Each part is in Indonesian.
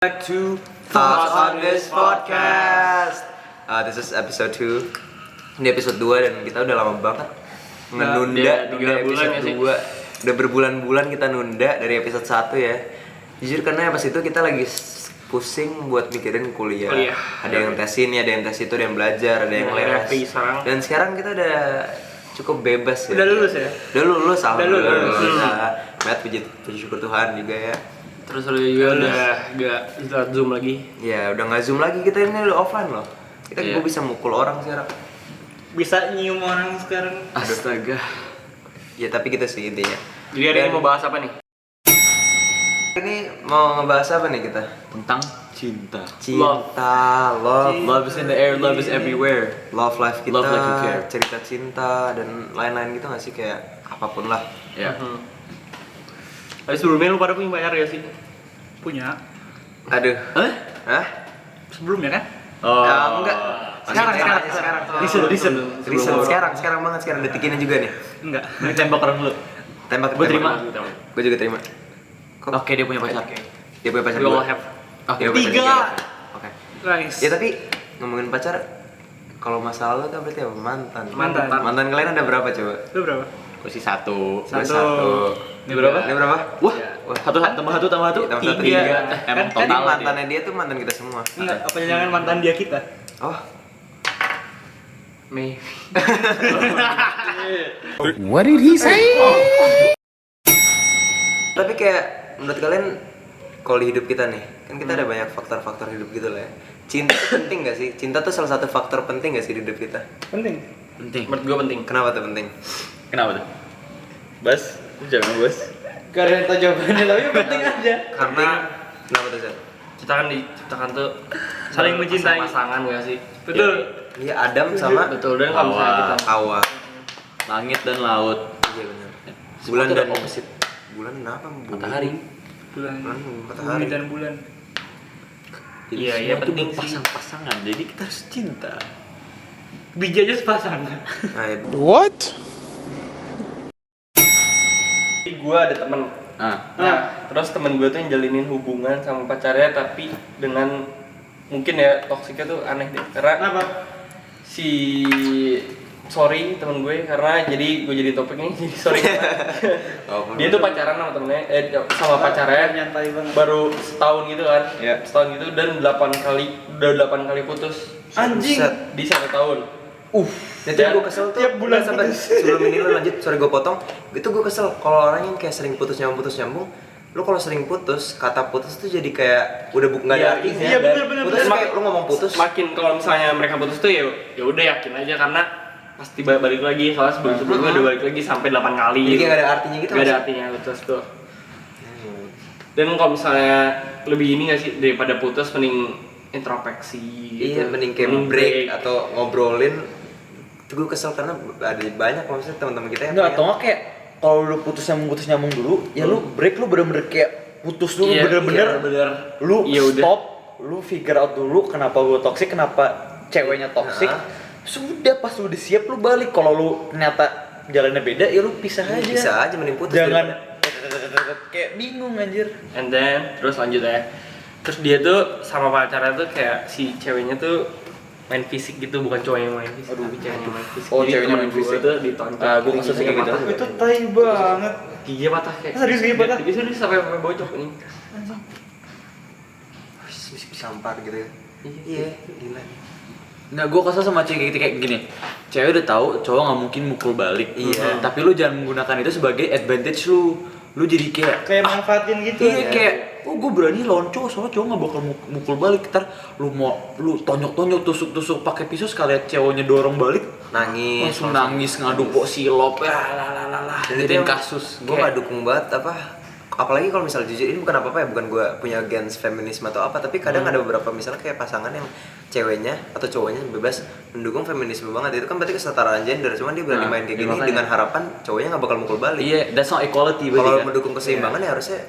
Back to Thoughts on this podcast. This is episode 2. Ini episode 2 dan kita udah lama banget nunda episode 2. Udah berbulan-bulan kita nunda dari episode 1 ya. Jujur karena pas itu kita lagi pusing buat mikirin kuliah. Ada yang tes ini, ada yang tes itu, ada yang belajar, ada yang les. Dan sekarang kita udah cukup bebas ya. Udah lulus ya? Udah lulus, alhamdulillah. Puji syukur Tuhan juga ya. Terus juga udah gak Zoom lagi. Ya udah nggak Zoom lagi, kita ini udah offline loh. Kita gue bisa mukul orang sekarang. Bisa nyium orang sekarang. Astaga. Ya tapi gitu sih intinya. Jadi hari ini mau bahas apa nih? Ini mau ngebahas apa nih kita? Tentang cinta. Love. Love is in the air, love is everywhere. Love life kita, Love like you care. cerita cinta dan lain-lain gitu nggak sih, kayak apapun lah. Ya. Tapi sebelumnya lu pada punya pacar ya sih? Punya. Aduh. Hah? Sebelumnya kan? Oh. Ya, enggak. Sekarang. Recent. Sekarang detik ini juga nih. Enggak. Tembak orang dulu. Tembak. Gue terima. Gue juga terima. Oke, dia punya pacar. Dia punya pacar We all dua. have. Dia punya pacar 3. tiga. Oke. Nice. Ya tapi ngomongin pacar, kalau masa lalu kan berarti apa? Mantan. Mantan Kalian ada berapa coba? Lu berapa? Gue sih satu. Gue satu. Ini berapa? Ini berapa? Wah, satu tambah satu. Tiga. Emang Kan total mantannya dia tuh mantan kita semua. Enggak, apa jangan mantan dia kita? Oh, Maybe. What did he say? tapi kayak menurut kalian kalau di hidup kita nih, kan kita ada banyak faktor-faktor hidup gitu lah ya. Cinta tuh penting gak sih? Cinta tuh salah satu faktor penting gak sih di hidup kita? Penting. Penting. Menurut gua penting. Kenapa tuh penting? Kenapa tuh? Bas, jangan bos. Gak ada yang tahu jawabannya tapi penting aja. Karena kenapa tuh Zat? Kita kan diciptakan tuh saling mencintai. Pasangan gak sih? Betul. Iya, Adam sama Betul, dan kalau misalnya kita Hawa. Langit dan laut. Iya benar. Semua Bulan tuh dan ada opposite. Bulan apa? Matahari. bulan, Matahari. bumi dan bulan. Jadi Iya, semua tuh penting sih. berpasang-pasangan. Jadi kita harus cinta. Biji aja sepasang. Nah, ya. What? Jadi gue ada temen. Nah, terus temen gue tuh yang jalinin hubungan sama pacarnya tapi dengan mungkin ya toksiknya tuh aneh deh. Karena kenapa? Sorry temen gue karena jadi gue jadi topik ini jadi sorry. Dia tuh pacaran sama temennya sama pacarnya nyantai banget. Baru setahun gitu kan. Ya. Setahun gitu dan 8 kali putus. Anjing. Di 1 tahun. Itu gue kesel tuh tiap bulan sampai sebelum ini lo lanjut, sorry gue potong. Itu gue kesel kalau orang yang kayak sering putus nyambung. Lu kalau sering putus, kata putus tuh jadi kayak udah nggak ada artinya. Iya benar. Putus kayak lu ngomong putus. Makin kalau misalnya mereka putus tuh ya udah yakin aja karena pasti balik lagi, soalnya sebelumnya udah balik lagi sampai 8 kali. Jadi kayak gak ada artinya gitu. Gak ada artinya betul. Dan kalau misalnya lebih ini nggak sih daripada putus mending introspeksi. Iya, mending kayak break atau ngobrolin. Itu gue kesel karena ada banyak maksudnya teman-teman kita yang Enggak, atau nggak kayak kalau lu putus nyambung dulu, ya lu break, lu bener-bener kayak putus dulu, bener-bener lu stop, lu figure out dulu kenapa gua toxic, kenapa ceweknya toxic. Sudah pas lu udah siap lu balik. Kalau lu ternyata jalannya beda, ya lu pisah aja. Bisa aja mending putus. Jangan kayak bingung anjir. And then terus lanjut ya. Terus dia tuh sama pacarnya tuh kayak si ceweknya tuh main fisik gitu, bukan cowok yang main fisik, tapi ceweknya main fisik. Oh, Jadi ceweknya temen main fisik. gua tuh ditonjok. Gua nggak suka kayak gitu. Itu tai banget. Gigi patah kayak. Serius gigi patah? Dia serius sampai bocok ini. Sampar gitu ya. Iya, gila. Nah, gue kesel sama cewek kayak gini. Cewek udah tahu cowok nggak mungkin mukul balik. Iya. Tapi lu jangan menggunakan itu sebagai advantage lu. Lu jadi kayak manfaatin gitu. Iya, kayak gue berani lawan cowok, soalnya cowok nggak bakal mukul balik. Ntar lu tonjok tusuk pakai pisau, sekali ceweknya dorong balik langsung nangis ngadu pok silop lah. Itu yang kasus. Gue gak dukung banget apalagi kalau misalnya jujur, ini bukan apa-apa ya, bukan gue punya against feminisme atau apa, tapi kadang ada beberapa misalnya kayak pasangan yang ceweknya atau cowoknya bebas mendukung feminisme banget, itu kan berarti kesetaraan gender, cuman dia berani main kayak gini dengan harapan cowoknya nggak bakal mukul balik. Iya, that's not equality. Kalau mendukung keseimbangan ya harusnya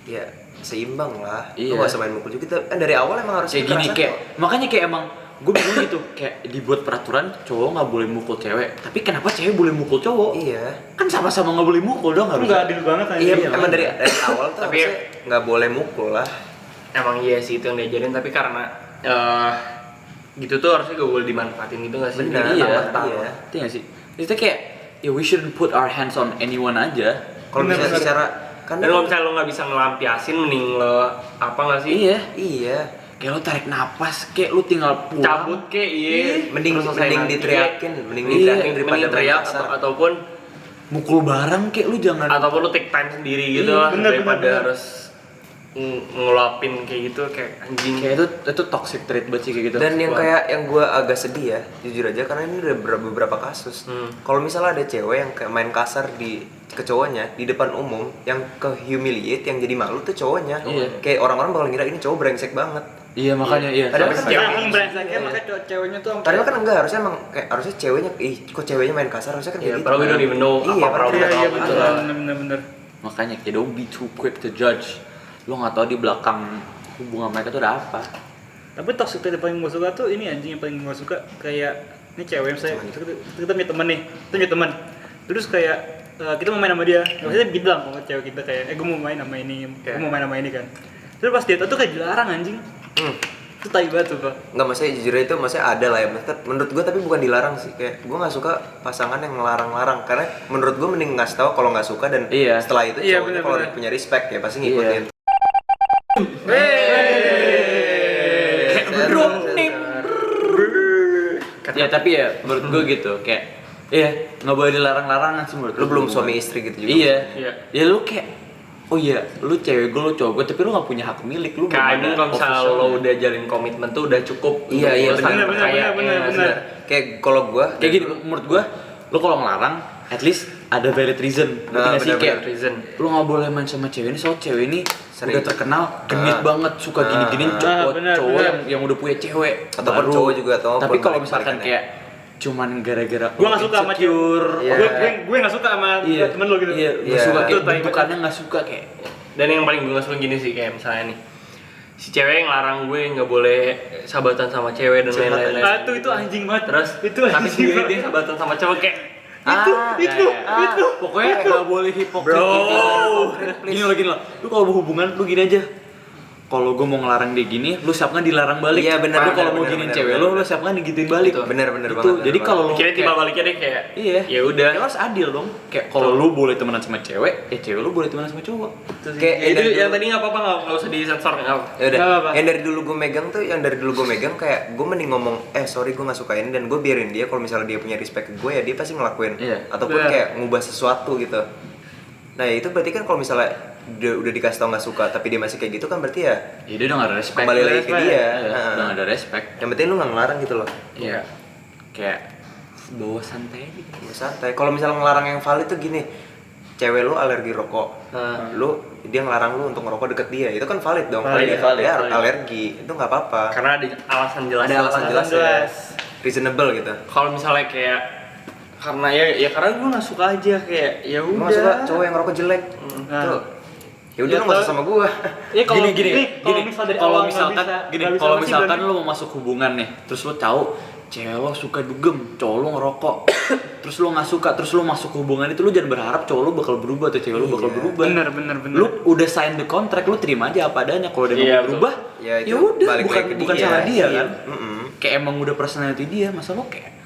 ya seimbang lah. Lu gak usah main mukul juga, kan dari awal emang harus kayak gini, kayak makanya kayak emang gue bingung gitu, kayak dibuat peraturan cowok nggak boleh mukul cewek, tapi kenapa cewek boleh mukul cowok? Iya, kan sama-sama nggak boleh mukul dong, harusnya. Nggak adil banget aja. iya emang dari awal tuh tapi harusnya nggak boleh mukul lah. emang iya sih itu yang diajarin, tapi karena gitu tuh harusnya gak boleh dimanfaatin gitu gak sih? Benar, Iya. iya. Iya sih. Itu kayak ya we shouldn't put our hands on anyone aja. Kalau bisa secara kan Dan kalau misalnya lo nggak bisa ngelampiasin, mending lo apa nggak sih? iya. Kayak lo tarik napas, kayak lo tinggal pulang. Cabut kayak Mending terus selesai mending nanti. diteriakin, mending Iya, diteriakin daripada Mending main teriak kasar. ataupun Mukul bareng kayak lo jangan. ataupun lo take time sendiri gitu Iya, lah, bener, daripada bener. harus ngelapin kayak gitu kayak anjing. Kayak itu toxic trait banget sih kayak gitu. Dan yang Wah. kayak yang gue agak sedih ya, jujur aja karena ini udah beberapa kasus. Kalau misalnya ada cewek yang kayak main kasar ke cowoknya di depan umum, yang ke humiliate, yang jadi malu tuh cowoknya. Iya. Kayak orang-orang bakal ngira ini cowok brengsek banget. Iya makanya iya. Padahal kan Cewek cewek- yang brengseknya makanya ceweknya tuh Padahal kan enggak, harusnya emang kayak harusnya ceweknya, kok ceweknya main kasar, harusnya kan Iya, kayak gitu. padahal we don't even know Iya, apa padahal problem. iya gitu bener lah. bener. Makanya kayak don't be too quick to judge. Lo nggak tahu di belakang hubungan mereka tuh ada apa. Tapi toxic trait yang paling gue suka tuh ini anjing, yang paling gue suka kayak ini cewek misalnya kita punya teman nih, kita punya teman. Terus kayak kita mau main sama dia, nggak usah bilang kalau cewek kita kayak gue mau main sama ini, gue mau main sama ini kan. Terus pas dia tuh kayak dilarang anjing. Itu tai banget tuh, Pak. Enggak, maksudnya jujur itu maksudnya ada lah ya, menurut gue, tapi bukan dilarang sih. Kayak gue nggak suka pasangan yang ngelarang-larang, karena menurut gue mending ngasih tahu kalau nggak suka, dan Iya. setelah itu Iya, cowoknya kalau bener-bener. punya respect ya pasti ngikutin. Ya tapi ya menurut gue gitu kayak iya nggak boleh dilarang-larangan sih menurut Lu gue. belum suami istri gitu juga. Iya. Iya. Ya lu kayak oh iya lu cewek gue lu cowok gue tapi lu nggak punya hak milik lu. Kayak belum ada kalau misalnya official. lo udah jalin komitmen tuh udah cukup. Iya, iya, Untuk bener, urusan kayak, bener. Bener. Kayak kalau gue Kayak gini menurut gue lu kalau ngelarang at least ada valid reason. Ngerti Nah, nggak sih bener-bener kayak reason. lu nggak boleh main sama cewek ini soal cewek ini Sering. udah terkenal genit banget suka gini-gini cowok bener, cowok bener. yang udah punya cewek Ataupun baru. cowok juga, ataupun tapi kalau balik-balikan misalkan ya. kayak cuman gara-gara Gue nggak suka sama cewek. insecure, Iya. Gue nggak suka sama iya temen lo gitu. iya Iya. nggak suka Itu kayak tai bentukannya nggak suka kayak Dan yang paling gue gak suka gini sih, kayak misalnya nih si cewek yang larang gue nggak boleh sahabatan sama cewek dan lain-lain. Ah, itu anjing banget. Terus itu tapi anjing sendiri banget. dia sahabatan sama cowok kayak itu. pokoknya nggak boleh hipokrit gini loh lu kalau mau hubungan lu gini aja kalau gue mau ngelarang dia gini lu siapkan dilarang balik Iya, bener, lu kalau bener, mau bener, giniin bener, cewek bener, lu bener. siapkan digituin balik Bener-bener gitu. banget, bener Jadi kalau lu kira tiba baliknya deh kayak iya ya udah. kayak harus adil dong kayak kalau lu boleh temenan sama cewek cewek lu boleh temenan sama cowok Kayak itu dari yang dulu- tadi nggak apa-apa, nggak usah disensor nggak apa. Ya udah, Nggak apa-apa. yang dari dulu gue megang kayak gue mending ngomong sorry gue nggak suka ini, dan gue biarin dia kalau misalnya dia punya respect ke gue ya dia pasti ngelakuin. Iya. Ataupun Bener. kayak ngubah sesuatu gitu. Nah ya itu berarti kan kalau misalnya udah dikasih tau nggak suka tapi dia masih kayak gitu kan berarti ya ya dia udah gak ada respect kembali lagi ke respect. dia. Iya, Nah, udah gak ada respect yang penting lu nggak ngelarang gitu loh. iya kayak bawa santai aja Ya, santai. Kalau misalnya ngelarang yang valid tuh gini, cewek lu alergi rokok, dia ngelarang lu untuk ngerokok deket dia, itu kan valid dong. Valid, Dia- valid, dia valid. alergi, itu nggak apa-apa. Karena ada alasan jelas. Ada alasan jelas ya. jelas. Reasonable gitu. Kalau misalnya kayak karena ya karena gue nggak suka aja kayak ya Lu udah. nggak suka cowok yang ngerokok jelek, Nah. tuh. Ya udah Ya, lu nggak usah tau- sama gua. Ya kalau gini kalau misal dari kalau awal nggak misalkan bisa- gini nggak bisa kalau masih misalkan berarti- lo mau masuk hubungan nih terus lo tahu cewek lo suka dugem cowok lo ngerokok terus lo nggak suka terus lo masuk hubungan itu lo jangan berharap cowok lo bakal berubah atau cewek lo bakal Iya. berubah Bener. lo udah sign the contract lo terima aja apa adanya kalau dia nggak Iya, mau berubah Ya, itu ya udah balik bukan lagi ke bukan dia. salah dia Iya. kan Mm-mm. kayak emang udah personality dia masa lo kayak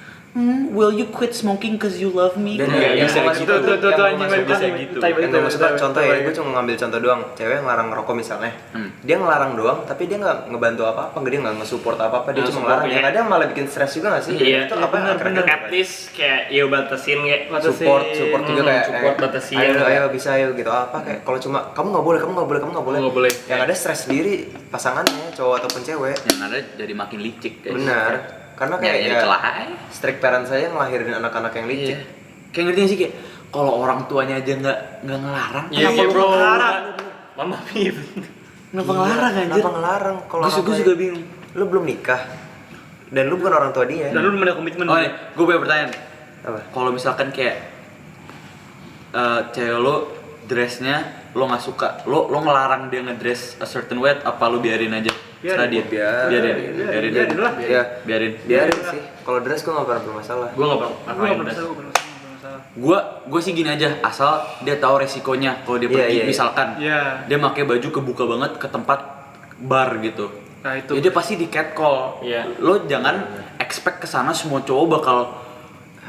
will you quit smoking cause you love me Dan Nggak yang bisa mau gitu masuk- tuh yang mau anjing masuk banget bisa itu. gitu. Tai banget Yang gue itu, suka tai contoh ya, banget. gue cuma ngambil contoh doang. Cewek yang ngelarang ngerokok misalnya, dia ngelarang doang, tapi dia nggak ngebantu apa-apa, dia nggak nge-support apa-apa, dia Nggak cuma support, ngelarang. iya. Yang ada malah bikin stres juga nggak sih? Iya, itu iya, apa? bener, Kira-kira At least kayak ya batasin kayak support juga kayak support batasin. ayo bisa ayo gitu apa kayak kalau cuma kamu nggak boleh kamu nggak boleh Nggak boleh. yang ada stres sendiri pasangannya cowok ataupun cewek. yang ada jadi makin licik guys. Benar, karena Ya, kayak jadi celah aja. strict parent saya ngelahirin anak-anak yang licik. Iya. Kayak ngerti gak sih kayak kalau orang tuanya aja nggak ngelarang, Iya, kenapa lu bro. ngelarang? Mama Pip. Kenapa ngelarang anjir? Kenapa ngelarang kalau Gue apa- juga bingung. Lu belum nikah dan lu bukan orang tua dia. Dan lu belum ada komitmen. Oh nih, gue punya pertanyaan. Apa? Kalau misalkan kayak cewek lo dressnya lo nggak suka, lo ngelarang dia ngedress a certain way, apa lo biarin aja? Serah dia. Biarin lah. Ya, Biarin. biarin sih. Kalau dress gue nggak pernah bermasalah. Gue nggak pernah. Gue nggak pernah salah, gue pernah salah. Gue sih gini aja, asal dia tahu resikonya kalau dia Iya, pergi iya, iya. misalkan Iya. dia pakai baju kebuka banget ke tempat bar gitu. Nah, itu. Jadi pasti di catcall. Iya. Lo jangan expect kesana semua cowok bakal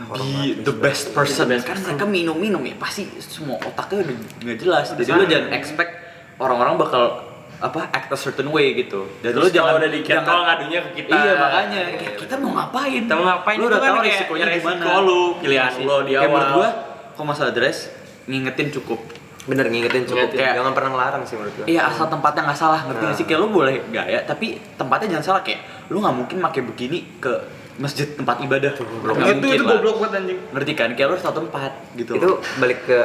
be the best person. Kan mereka minum ya pasti semua otaknya udah nggak jelas. Jadi lo jangan expect orang-orang bakal act a certain way gitu. Dan lo jangan udah di catcall ngadunya ke kita. Iya makanya kita mau ngapain? Kita mau ngapain? Lo itu udah kan tahu kayak risikonya resiko gimana? lu, pilihan lo di Kayak menurut awal. gua kalau masalah dress ngingetin cukup. Bener ngingetin cukup. Kayak- Jangan pernah ngelarang sih menurut gue. Iya asal tempatnya nggak salah ngerti nggak sih kayak lo boleh gaya tapi tempatnya jangan salah kayak lo nggak mungkin pakai begini ke masjid tempat ibadah nggak mungkin Itu lah goblok banget anjing. ngerti kan kayak lo harus tahu tempat gitu Itu balik ke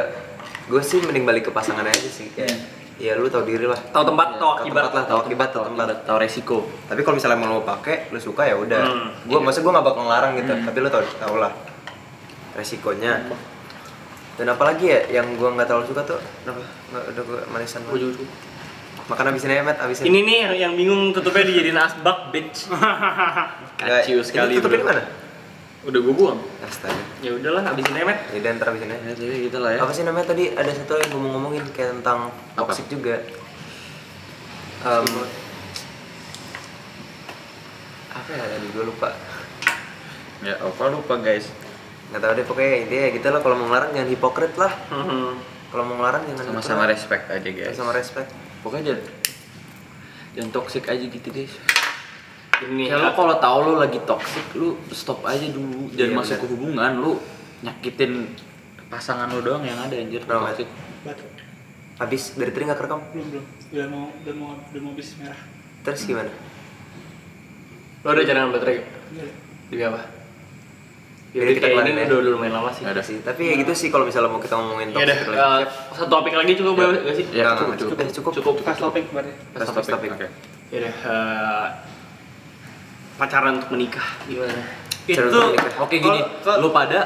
gue sih mending balik ke pasangannya aja sih kayak ya lu tahu diri lah. Tahu tempat, tahu Tahu akibat tempat lah, tahu akibat, tahu tempat. tahu resiko Tapi kalau misalnya mau lo pakai, lu suka ya udah. Iya. Maksud gue nggak bakal ngelarang gitu. Tapi lu tahu lah resikonya. Dan apalagi ya yang gue nggak terlalu suka tuh, nggak udah gue manisan banget. Makan abisin aja Matt, abisin. Ini nih yang bingung tutupnya dijadiin asbak, bitch. kacau sekali Tutupnya di mana? Udah gue buang. Astaga. Ya udahlah, habisin aja, Met. Ya udah ntar abisin aja. ya jadi gitu lah ya Apa sih namanya tadi ada satu yang ngomongin kayak tentang Apa? toxic juga. Apa ya tadi gue lupa. ya apa lupa guys Nggak tahu deh pokoknya intinya gitu lah kalau mau ngelarang jangan hipokrit lah. Kalau mau ngelarang jangan sama-sama respect aja guys sama respect. pokoknya jangan toxic aja gitu guys Ini ya lo kalau tahu lo lagi toxic lu stop aja dulu jangan Iya, masuk bener. ke hubungan lu nyakitin pasangan lo doang yang ada anjir Kenapa? toxic Batu. Habis dari tadi nggak kerekam. Belum. Udah mau habis merah. Terus gimana? lo ada cadangan baterai? Iya. Di apa? Jadi kita kayak kemarin ini ya. udah lumayan lama sih. Nggak ada sih. Tapi ya gitu sih kalau misalnya mau kita ngomongin Ya udah, toxic relationship. satu topik lagi cukup gak sih? Ya, Nggak, cukup. cukup. Fast topic berarti. Fast topic. Oke. Ya udah, pacaran untuk menikah gimana? Cara untuk menikah. Oke gini, lu pada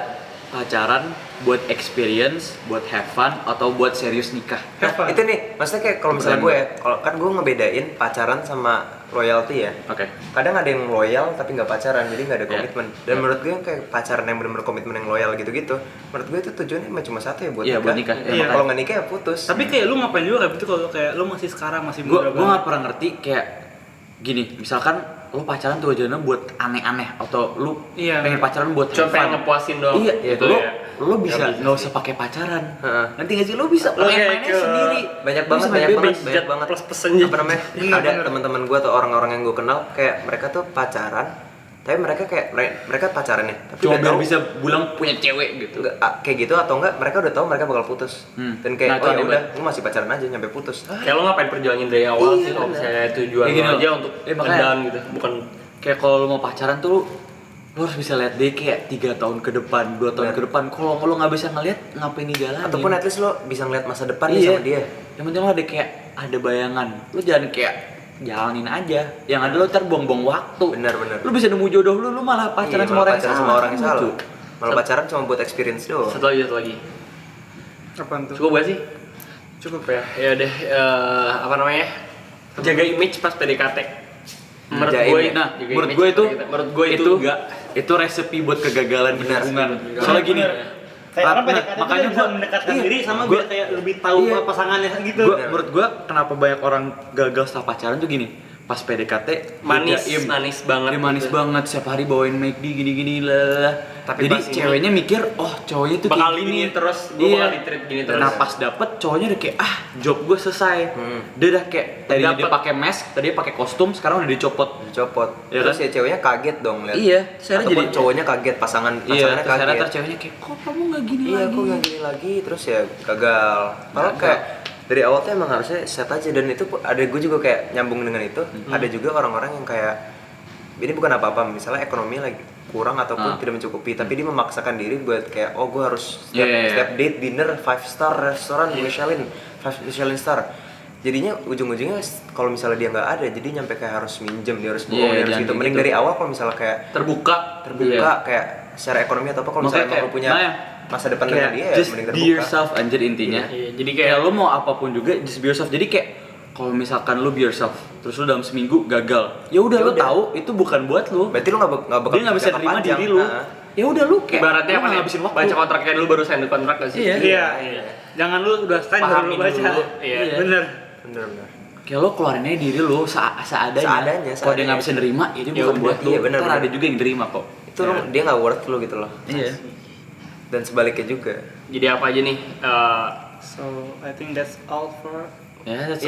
pacaran buat experience, buat have fun, atau buat serius nikah? Nah, itu nih, maksudnya kayak kalau misalnya gue ya, kalau kan gue ngebedain pacaran sama loyalty ya. Oke. Kadang ada yang loyal tapi nggak pacaran, jadi nggak ada Iya. komitmen. Dan menurut gue yang kayak pacaran yang benar-benar komitmen yang loyal gitu-gitu, menurut gue itu tujuannya cuma satu ya buat Iya, nikah. buat nikah. Ya, Iya. kalau nggak nikah ya putus. Tapi kayak lu ngapain juga kayak gitu kalau kayak lu masih sekarang masih Gue muda nggak pernah ngerti kayak gini, misalkan lu pacaran tujuannya buat aneh-aneh atau lu Iya. pengen pacaran buat Cuma have pengen fun. ngepuasin doang. Iya, gitu lu, ya. lu bisa Nggak bisa nggak sih. usah pakai pacaran. Heeh. Nanti nggak sih lu bisa Lu kayak main-mainnya ke- sendiri. banyak Lu banget bisa main bebas. banyak banget plus pesennya. apa namanya ada teman-teman gue atau orang-orang yang gue kenal kayak mereka tuh pacaran tapi mereka kayak mereka pacaran ya tapi Cuma udah biar tahu bisa bilang punya cewek gitu. nggak, kayak gitu atau enggak mereka udah tahu mereka bakal putus dan kayak Nah, itu oh ya aneh udah banget. gue masih pacaran aja nyampe putus. Kayak lo ngapain perjuangin dari awal Iya, sih kalau bener. misalnya tujuan Ya, gini lo loh. aja untuk Makanya- ngedown gitu, bukan Kayak kalau lu mau pacaran tuh lu harus bisa lihat deh kayak 3 tahun ke depan, 2 tahun Bener. ke depan. Kalau lu nggak bisa ngeliat, ngapain dijalanin? Ataupun at least lo bisa ngeliat masa depan nih iya. sama dia. Yang penting lo ada kayak ada bayangan. Lu jangan kayak jalanin aja. Yang ada lu ntar buang-buang waktu. Benar-benar. Lu bisa nemu jodoh lu malah pacaran Iya, sama malah orang yang pacaran salah. sama orang yang salah. Lucu. Malah pacaran cuma buat experience doang. satu lagi. Apaan tuh? Cukup gak sih? Cukup. Ya, ya deh, apa namanya? Jaga image pas PDKT. Menurut Jaga gue, image. Nah, jaga menurut image gue itu pas PDKT. menurut gue itu enggak. itu resepi buat kegagalan di Benar. hubungan. Benar. Soalnya gini, Kayak orang nah, PDKT makanya bisa gua- mendekatkan iya, diri sama gua- biar kayak lebih tahu iya. pasangannya gitu. menurut gua kenapa banyak orang gagal setelah pacaran tuh gini. Pas PDKT Manis, dijaim. manis banget. Dia manis gitu. banget, setiap hari bawain McD gini-gini lah. Tapi Jadi pas ini- ceweknya mikir, oh cowoknya tuh Bakal kayak gini gini terus, gua Iya. bakal di-treat gini terus. Nah pas dapet cowoknya udah kayak, job gue selesai. Dia udah kayak, tadinya dia Dapet. pakai mask, tadinya pakai kostum, sekarang udah dicopot. Dicopot. Iya Terus kan? ya ceweknya kaget dong lihat. Iya, saya Ataupun jadi- cowoknya kaget, pasangannya Iya, terus kaget. akhirnya ntar ceweknya kayak, kok kamu gak gini Iya, lagi? kok nggak gini lagi, terus ya gagal. Padahal kayak dari awal tuh emang harusnya set aja dan itu ada gue juga kayak nyambung dengan itu. Ada juga orang-orang yang kayak ini bukan apa-apa, misalnya ekonomi lagi kurang ataupun tidak mencukupi, tapi dia memaksakan diri buat kayak oh gue harus setiap, Iya, iya, iya. setiap date dinner 5 star restoran Michelin, 5 Michelin star. Jadinya ujung-ujungnya kalau misalnya dia nggak ada, jadi nyampe kayak harus minjem, dia harus bohong, Iya, dia harus jangan gitu. kayak Mending gitu. dari awal kalau misalnya kayak Terbuka. terbuka kayak secara ekonomi atau apa kalau Makanya misalnya emang lu punya kayak- masa depan kayak dengan dia ya just mending be terbuka. yourself anjir intinya. Iya, jadi Kayak kayak lo mau apapun juga just be yourself. Jadi kayak kalau misalkan lo be yourself terus lo dalam seminggu gagal, ya udah Ya lo udah. tahu itu bukan buat lo. Berarti lu nggak bakal Dia nggak bisa jangka nerima panjang. diri lo. Nah. Ya udah lo kayak ibaratnya lo apa nih? ngabisin waktu. Baca kontraknya dulu baru sign kontrak gak sih? Iya. Iya. Jangan lu udah sign baru lu Pahamin baca. dulu, iya. Bener. Bener-bener. kayak lo keluarinnya diri lo seadanya. Kalau dia nggak bisa nerima, ya dia bukan buat lo. Iya, bener. Ntar ada juga yang nerima kok. Itu dia nggak worth lo gitu loh. Iya. Dan sebaliknya juga. Jadi apa aja nih? So I think that's all for Ya, that's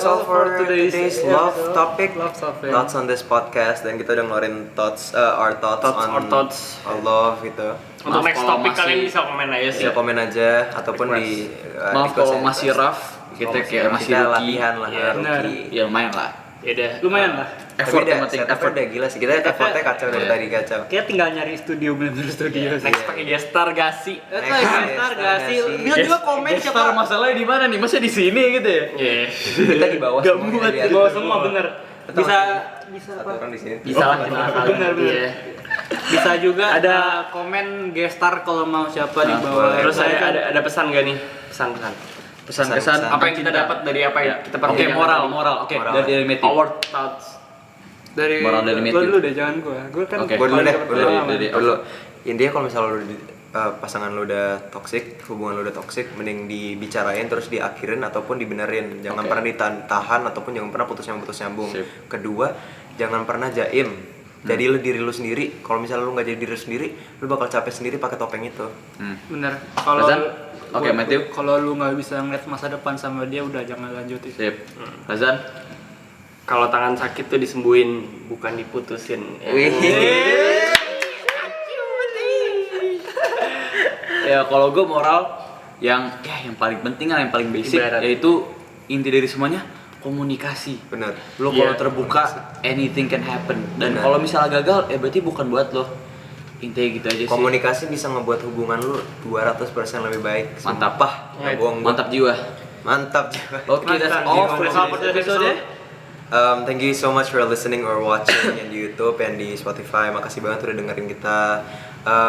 All for today's love episode. topic. Love topic. Thoughts on this podcast, dan kita udah ngeluarin our thoughts on love gitu. Untuk Maaf next kalau topik masih- kalian bisa komen aja sih. Bisa komen aja ataupun di Maaf kalau masih rough, kita kayak masih kita rookie. latihan lah, Iya, rookie. Ya lumayan lah. Yaudah. lumayan lah. Effort yang penting, effort udah gila sih. Kita effortnya kacau dari tadi kacau. Kayak tinggal nyari studio bener-bener studio. Next pakai gestar gak sih? Next, Gestar gak sih? Bisa juga komen Gestar siapa. masalahnya di mana nih? Masa di sini gitu ya? Iya. Kita di bawah Gak semua, muat, lihat. Di bawah semua bener. Betul, Bisa Satu apa? orang di sini. Bisa lah kita kali. Bener. Iya. Bisa juga ada komen gestar kalau mau siapa di bawah. Terus ada pesan gak nih? Pesan-pesan. Pesan-pesan Apa yang kita dapat dari apa yang kita Oke, perbincangkan moral. Oke, Moral. dari Matthew. Our thoughts. Dari Moral dari lo Matthew. dulu deh, jangan gua. Gua kan Oke. Gue dulu deh, paling gue dulu. pengalaman. Dari- Dulu. Intinya kalau misalnya lu pasangan lu udah toxic, hubungan lu udah toxic, mending dibicarain terus diakhirin ataupun dibenerin. Jangan Oke. pernah ditahan ataupun jangan pernah putus nyambung. Sip. Kedua, jangan pernah jaim. Jadi lu diri lu sendiri. Kalau misalnya lu nggak jadi diri lu sendiri, lu bakal capek sendiri pakai topeng itu. Bener. Kalau Razan? Oke, Matthew. Kalau lu nggak bisa ngeliat masa depan sama dia, udah jangan lanjutin. Sip. Razan? Kalau tangan sakit tuh disembuhin, bukan diputusin. Ya kalau gue moral yang paling penting lah, yang paling basic Ibarat. yaitu inti dari semuanya komunikasi. Bener. Lo kalau Iya. terbuka anything can happen. Dan Benar. kalau misalnya gagal ya berarti bukan buat lo. Intinya gitu aja sih. Komunikasi bisa ngebuat hubungan lu 200% lebih baik. Mantap. Sumpah, nggak bohong gua. Mantap jiwa. Mantap juga. Oke, that's Mantap all jiwa. for Mantap today's episode. Thank you so much for listening or watching di YouTube and di Spotify. Makasih banget udah dengerin kita.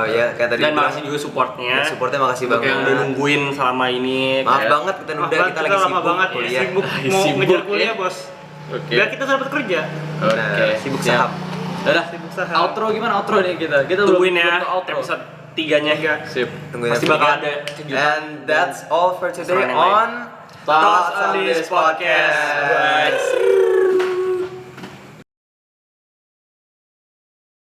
Ya kayak tadi Dan bilang, makasih juga supportnya. supportnya makasih Untuk banget. yang udah nungguin selama ini. Maaf kayak- banget kita nunda, Maaf, kita lagi lama sibuk banget kuliah. sibuk mau Sibuk, ngejar kuliah, ya. Bos. Oke. Biar kita dapat kerja. Nah, sibuk saham. Udah. Sibuk saham. Outro gimana outro nih kita? Kita Tungguin belum ya outro. episode 3-nya. Sip. Tungguin Pasti episode bakal tiga. ada kejutan. And that's all for today Keseruan yang lain. on Thoughts on this podcast. Bye.